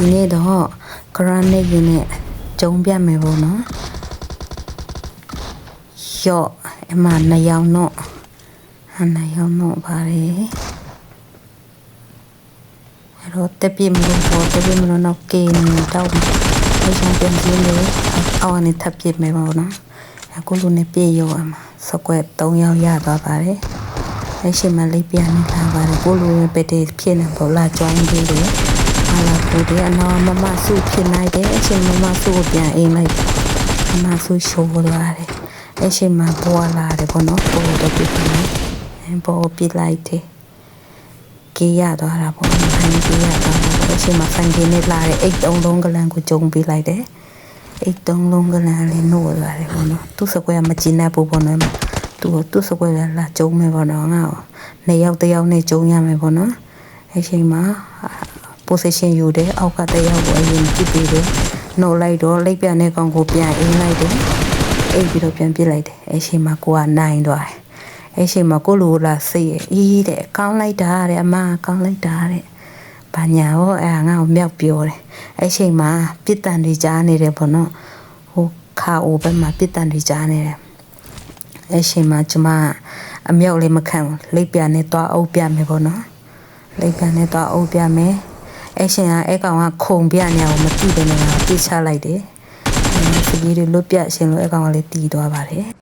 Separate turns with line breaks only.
ဒီနေ့တော့ကရန်နေရင်းနဲ့ကျုံပြမယ်ပေါ့နော်ရော့အမနှစ်ယောက်တော့နှစ်ယောက်တော့ပါတယ်အဲ့တော့တက်ပြမလို့တော့တက်ပြမလို့တော့ကင်းတော့ဒီဆောင်ပြန်ကြည့်လို့အော်အနေထပ်ပြမယ်ပေါ့နော်အခုလိုနဲ့ပြေရောအမစကွက်3ယောက်ရသွားပါတယ်အဲ့ရှိမှလေးပြန်နေလာပါတယ်ကိုလိုပဲတည်းဖြစ်နေပေါ့လာကြွိုင်းပြီးလေဟာလာကိုဒီအနော်မမစုဖြစ်နိုင်တယ်အချိန်မမစုကိုပြန်အိမ်လိုက်မမစုရှိုးလာတယ်အချိန်မှပေါ်လာတယ်ပေါ့နော်ပေါ်တော့ပြတယ်ပေါ်ပြလိုက်တယ်ကြေးရသွားတာပေါ့ဖိုင်ကြေးရသွားတာအချိန်မှဖိုင်ကြေးနဲ့လာတယ်အိတ်3လုံးကလန်ကိုဂျုံပေးလိုက်တယ်အိတ်3လုံးကလန်လေးနိုးလာတယ်ပေါ့နော်သူ့စကွဲမကျင်းတဲ့ပုံပေါ့နော်သူ့စကွဲလာဂျုံမယ်ပေါ့နော်ငါ့နှစ်ယောက်တစ်ယောက်နဲ့ဂျုံရမယ်ပေါ့နော်အချိန်မှposition ယူတယ်အောက်ကတစ်ယောက်ကိုအရင်ကြည့်ပြီးတယ်နှုတ်လိုက်တော့လိပ်ပြတဲ့ကောင်ကိုပြန်အင်းလိုက်တယ်အိပ်ပြီးတော့ပြန်ပြစ်လိုက်တယ်အချိန်မှကိုကနိုင်သွားတယ်အချိန်မှကိုလိုလာစိတ်အေးတဲ့ကောင်းလိုက်တာတဲ့အမကောင်းလိုက်တာတဲ့ဘာညာရောငါ့ကိုမြောက်ပြောတယ်အချိန်မှပြစ်တန်တွေကြားနေတယ်ပေါ့နော်ဟိုခါအိုဘက်မှာပြစ်တန်တွေကြားနေတယ်အချိန်မှကျမအမြောက်လေးမခံဘူးလိပ်ပြနဲ့တော့အုပ်ပြမယ်ပေါ့နော်လိပ်ပြနဲ့တော့အုပ်ပြမယ်အရှင်ကအဲ့ကောင်ကခုံပြနေအောင်မတိတယ်နဲ့ပြစ်ချလိုက်တယ်။ဒီကြီးတွေလွတ်ပြရှင်လို့အဲ့ကောင်ကလေးတီးသွားပါတယ်။